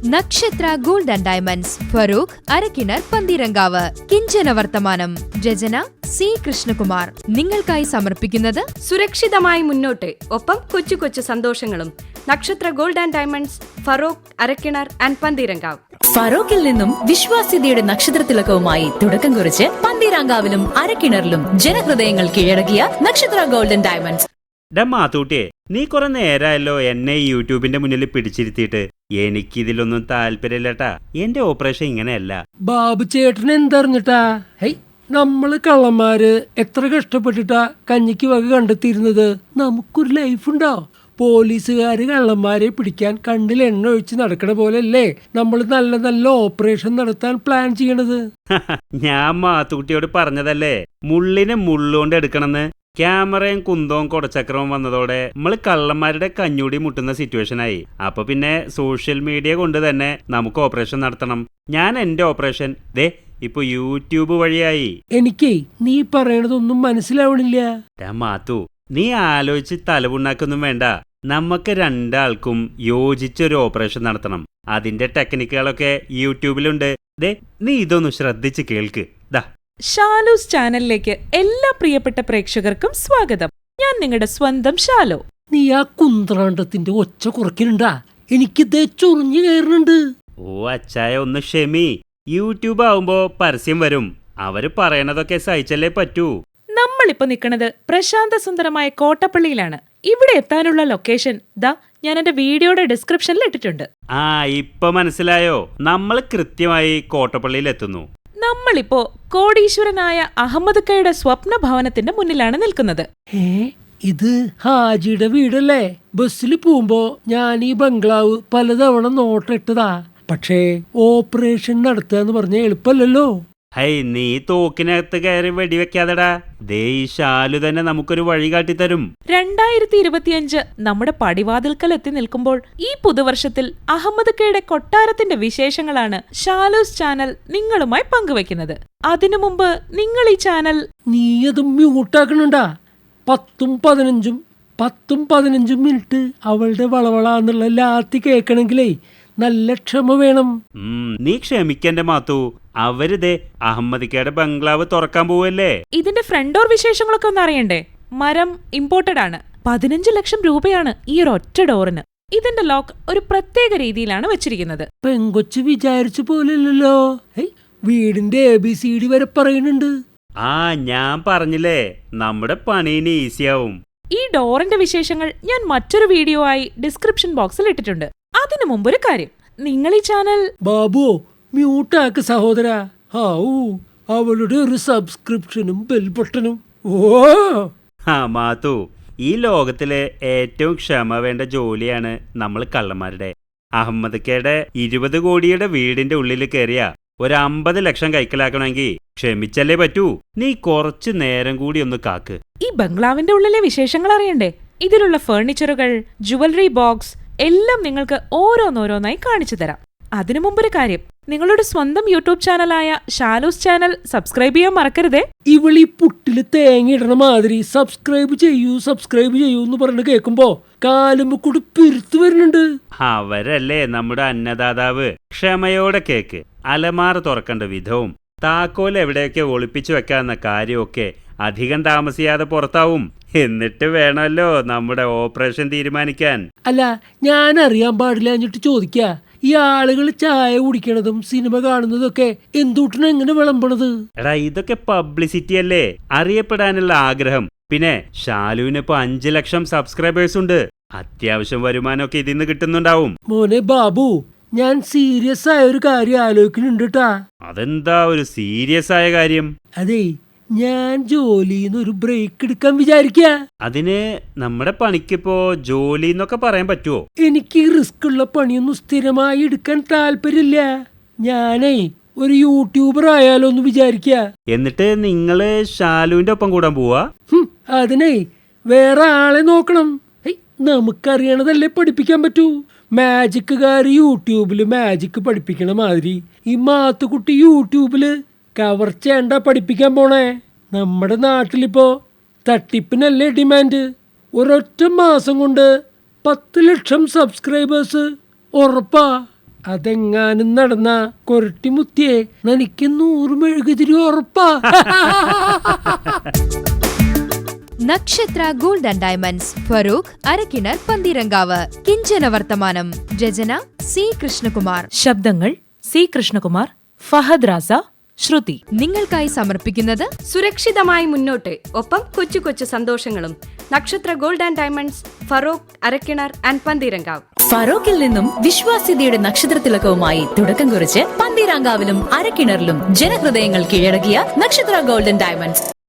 നക്ഷത്ര gold and diamonds, Feroke, Arakkinar, Pantheerankavu. Kinchana Varthamanam. രചന C Krishnakumar. നിങ്ങൾക്കായി സമർപ്പിക്കുന്നത് സുരക്ഷിതമായി മുന്നോട്ട്, ഒപ്പം കൊച്ചു കൊച്ചു സന്തോഷങ്ങളും. Nakshatra gold and diamonds, Feroke, Arakkinar and Pantheerankavu. ഫറോക്കിൽ നിന്നും വിശ്വാസ്യതയുടെ നക്ഷത്രത്തിലക്കവുമായി തുടക്കം കുറിച്ച് പന്തീരാങ്കാവിലും അരക്കിണറിലും ജനഹൃദയങ്ങൾ കീഴടക്കിയ നക്ഷത്ര ഗോൾഡൻ ഡയമണ്ട്സ്. മാത്തൂട്ടിയെ, നീ കുറെ നേരമായല്ലോ എന്നെ യൂട്യൂബിന്റെ മുന്നിൽ പിടിച്ചിരുത്തിയിട്ട്. എനിക്കിതിലൊന്നും താല്പര്യമില്ലട്ടാ. എന്റെ ഓപ്പറേഷൻ ഇങ്ങനെയല്ല. ബാബു ചേട്ടൻ എന്തറിഞ്ഞിട്ടാ? ഹൈ, നമ്മള് കള്ളന്മാര് എത്ര കഷ്ടപ്പെട്ടിട്ടാ കഞ്ഞിക്ക് വക കണ്ടെത്തിയിരുന്നത്. നമുക്കൊരു ലൈഫ് ഉണ്ടോ? പോലീസുകാര് കള്ളന്മാരെ പിടിക്കാൻ കണ്ണിൽ എണ്ണ ഒഴിച്ച് നടക്കണ പോലെയല്ലേ നമ്മൾ നല്ല നല്ല ഓപ്പറേഷൻ നടത്താൻ പ്ലാൻ ചെയ്യണത്. ഞാൻ മാത്തൂട്ടിയോട് പറഞ്ഞതല്ലേ മുള്ളിനെ മുള്ളുകൊണ്ട് എടുക്കണമെന്ന്. ക്യാമറയും കുന്തവും കൊടച്ചക്രവും വന്നതോടെ നമ്മള് കള്ളന്മാരുടെ കഞ്ഞൂടി മുട്ടുന്ന സിറ്റുവേഷനായി. അപ്പൊ പിന്നെ സോഷ്യൽ മീഡിയ കൊണ്ട് തന്നെ നമുക്ക് ഓപ്പറേഷൻ നടത്തണം. ഞാൻ എന്റെ ഓപ്പറേഷൻ ഇപ്പൊ യൂട്യൂബ് വഴിയായി. എനിക്കേ നീ പറയണതൊന്നും മനസ്സിലാവണില്ല. മാത്തു, നീ ആലോചിച്ച് തലപുണ്ണാക്കൊന്നും വേണ്ട. നമുക്ക് രണ്ടാൾക്കും യോജിച്ചൊരു ഓപ്പറേഷൻ നടത്തണം. അതിന്റെ ടെക്നിക്കുകളൊക്കെ യൂട്യൂബിലുണ്ട്. നീ ഇതൊന്ന് ശ്രദ്ധിച്ച് കേൾക്ക്. ഷാലൂസ് ചാനലിലേക്ക് എല്ലാ പ്രിയപ്പെട്ട പ്രേക്ഷകർക്കും സ്വാഗതം. ഞാൻ നിങ്ങളുടെ സ്വന്തം ഷാലു. നീ ആ കുന്ത്രാണ്ടത്തിന്റെ ഒച്ച കുറയ്ക്കണ്ടാ, എനിക്കിതേ ചൊറിഞ്ഞു കയറുന്നുണ്ട്. ഓ അച്ചായ, ഒന്ന് ക്ഷമി. യൂട്യൂബ് ആവുമ്പോ പരസ്യം വരും. അവര് പറയണതൊക്കെ സഹിച്ചല്ലേ പറ്റൂ. നമ്മളിപ്പോ നിൽക്കുന്നത് പ്രശാന്ത സുന്ദരമായ കോട്ടപ്പള്ളിയിലാണ്. ഇവിടെ എത്താനുള്ള ലൊക്കേഷൻ ഞാൻ എന്റെ വീഡിയോയുടെ ഡിസ്ക്രിപ്ഷനിൽ ഇട്ടിട്ടുണ്ട്. ഇപ്പൊ മനസ്സിലായോ? നമ്മൾ കൃത്യമായി കോട്ടപ്പള്ളിയിൽ എത്തുന്നു. നമ്മളിപ്പോ കോടീശ്വരനായ അഹമ്മദ് ഖയുടെ സ്വപ്ന ഭവനത്തിന്റെ മുന്നിലാണ് നിൽക്കുന്നത്. ഇത് ഹാജിയുടെ വീടല്ലേ? ബസ്സിൽ പോകുമ്പോ ഞാൻ ഈ ബംഗ്ലാവ് പലതവണ നോട്ടിട്ടതാ. പക്ഷേ ഓപ്പറേഷൻ നടത്തുക പറഞ്ഞ എളുപ്പമല്ലല്ലോ. നീ തോക്കിനകത്ത് കയറി വെടിവെക്കാതെടാ. ഈ ഷാലു തന്നെ നമുക്കൊരു വഴി കാട്ടിത്തരും. 2025 നമ്മുടെ പടിവാതിൽക്കൽ എത്തി നിൽക്കുമ്പോൾ ഈ പുതുവർഷത്തിൽ അഹമ്മദ് ഖയുടെ കൊട്ടാരത്തിന്റെ വിശേഷങ്ങളാണ് ഷാലൂസ് ചാനൽ നിങ്ങളുമായി പങ്കുവെക്കുന്നത്. അതിനു മുമ്പ് നിങ്ങൾ ഈ ചാനൽ നീ അത് മ്യൂട്ടാക്കണണ്ടാ. 10-15 മിനിറ്റ് അവളുടെ വളവളാന്നുള്ള ലാത്തി കേൾക്കണെങ്കിലേ നല്ല ക്ഷമ വേണം. നീ ക്ഷമിക്കന്റെ മാത്തു. അവരിതേ അഹമ്മദ് ഖയുടെ ബംഗ്ലാവ് തുറക്കാൻ പോവല്ലേ. ഇതിന്റെ ഫ്രണ്ട് ഡോർ വിശേഷങ്ങളൊക്കെ ഒന്ന് അറിയണ്ടേ? മരം ഇമ്പോർട്ടഡ് ആണ്. 15 ലക്ഷം രൂപയാണ് ഈ ഒരു ഒറ്റ ഡോറിന്. ഇതിന്റെ ലോക്ക് ഒരു പ്രത്യേക രീതിയിലാണ് വെച്ചിരിക്കുന്നത്. പെങ്കൊച്ച് വിചാരിച്ച പോലെയല്ലോ. വീടിന്റെ ABCD വരെ പറയുന്നുണ്ട്. ഞാൻ പറഞ്ഞില്ലേ, നമ്മുടെ പണീന് ഈസിയാവും. ഈ ഡോറിന്റെ വിശേഷങ്ങൾ ഞാൻ മറ്റൊരു വീഡിയോ ആയി ഡിസ്ക്രിപ്ഷൻ ബോക്സിൽ ഇട്ടിട്ടുണ്ട്. അതിനു മുമ്പൊരു കാര്യം, നിങ്ങൾ ഈ ചാനൽ ബാബു മ്യൂട്ടാക്ക് സഹോദര. അവളുടെ ഒരു സബ്സ്ക്രിപ്ഷനും ബെൽ ബട്ടണും. മാത്തു, ഈ ലോകത്തിലെ ഏറ്റവും ക്ഷമ വേണ്ട ജോലിയാണ് നമ്മൾ കള്ളന്മാരുടെ. അഹമ്മദ് ഖയുടെ 20 കോടിയുടെ വീടിന്റെ ഉള്ളിൽ കയറിയ ഒരു 50 ലക്ഷം കൈക്കലാക്കണമെങ്കിൽ ക്ഷമിച്ചല്ലേ പറ്റൂ. നീ കുറച്ചു നേരം കൂടി ഒന്ന് കാക്ക്. ഈ ബംഗ്ലാവിന്റെ ഉള്ളിലെ വിശേഷങ്ങൾ അറിയണ്ടേ? ഇതിലുള്ള ഫർണിച്ചറുകൾ, ജുവലറി ബോക്സ് എല്ലാം നിങ്ങൾക്ക് ഓരോന്നോരോന്നായി കാണിച്ചു തരാം. അതിനു മുമ്പൊരു കാര്യം, നിങ്ങളുടെ സ്വന്തം യൂട്യൂബ് ചാനലായ ഷാലൂസ് ചാനൽ സബ്സ്ക്രൈബ് ചെയ്യാൻ മറക്കരുതേ. ഇവളീ പുട്ടില് തേങ്ങ ഇടണ മാതിരി സബ്സ്ക്രൈബ് ചെയ്യൂ എന്ന് പറഞ്ഞു കേൾക്കുമ്പോ കാലുമ്പോ കൂടി പിരുത്തു വരുന്നുണ്ട്. അവരല്ലേ നമ്മുടെ അന്നദാതാവ്. ക്ഷമയോടെ കേക്ക്. അലമാറ തുറക്കേണ്ട വിധവും താക്കോൽ എവിടെയൊക്കെ ഒളിപ്പിച്ചു വെക്കാന്ന കാര്യമൊക്കെ അധികം താമസിയാതെ പുറത്താവും. എന്നിട്ട് വേണമല്ലോ നമ്മുടെ ഓപ്പറേഷൻ തീരുമാനിക്കാൻ. അല്ല, ഞാൻ അറിയാൻ പാടില്ല എന്നിട്ട് ചോദിക്ക, ഈ ആളുകൾ ചായ കുടിക്കണതും സിനിമ കാണുന്നതൊക്കെ എന്തുട്ടിന് എങ്ങനെ വിളമ്പണത്? എടാ, ഇതൊക്കെ പബ്ലിസിറ്റി അല്ലേ, അറിയപ്പെടാനുള്ള ആഗ്രഹം. പിന്നെ ഷാലുവിന് ഇപ്പൊ 5 ലക്ഷം സബ്സ്ക്രൈബേഴ്സ് ഉണ്ട്. അത്യാവശ്യം വരുമാനമൊക്കെ ഇതിന്ന് കിട്ടുന്നുണ്ടാവും. മോനെ ബാബു, ഞാൻ സീരിയസ് ആയ ഒരു കാര്യം ആലോചിക്കുന്നുണ്ട്. അതെന്താ ഒരു സീരിയസ് ആയ കാര്യം? അതേ, ഞാൻ ജോലിന്ന് ഒരു ബ്രേക്ക് എടുക്കാൻ വിചാരിക്ക. അതിന് നമ്മുടെ പണിക്കിപ്പോ ജോലി എന്നൊക്കെ പറയാൻ പറ്റുമോ? എനിക്ക് റിസ്ക് ഉള്ള പണിയൊന്നും സ്ഥിരമായി എടുക്കാൻ താല്പര്യമില്ല. ഞാനേ ഒരു യൂട്യൂബർ ആയാലോ എന്ന് വിചാരിക്ക. എന്നിട്ട് നിങ്ങള് ഷാലുവിന്റെ ഒപ്പം കൂടാൻ പോവാ? അതിനെ വേറെ ആളെ നോക്കണം. നമുക്കറിയണതല്ലേ പഠിപ്പിക്കാൻ പറ്റൂ. മാജിക്കുകാര് യൂട്യൂബില് മാജിക് പഠിപ്പിക്കണ മാതിരി ഈ മാത്തുക്കുട്ടി യൂട്യൂബില് കവർച്ചേണ്ട പഠിപ്പിക്കാൻ പോണേ. നമ്മുടെ നാട്ടിലിപ്പോ തട്ടിപ്പിനല്ലേ ഡിമാൻഡ്. ഒരൊറ്റ മാസം കൊണ്ട് 10 ലക്ഷം സബ്സ്ക്രൈബേഴ്സ് ഉറപ്പാ. അതെങ്ങാനും നടന്ന കൊരട്ടി മുത്തിയെ എനിക്ക് 100 മെഴുകുതിരി ഉറപ്പാ. Nakshatra gold and diamonds, Feroke, Arakkinar, Pantheerankavu. Kinchana Varthamanam. രചന സി കൃഷ്ണകുമാർ. ശബ്ദങ്ങൾ സി കൃഷ്ണകുമാർ, ഫഹദ് റാസ, ശ്രുതി. നിങ്ങൾക്കായി സമർപ്പിക്കുന്നത് സുരക്ഷിതമായി മുന്നോട്ട്, ഒപ്പം കൊച്ചു കൊച്ചു സന്തോഷങ്ങളും. Nakshatra gold and diamonds, Feroke, Arakkinar and Pantheerankavu. ഫറോക്കിൽ നിന്നും വിശ്വാസ്യതയുടെ നക്ഷത്രത്തിലകവുമായി തുടക്കം കുറിച്ച് പന്തീരാങ്കാവിലും അരക്കിണറിലും ജനഹൃദയങ്ങൾ കീഴടക്കിയ നക്ഷത്ര ഗോൾഡൻ ഡയമണ്ട്സ്.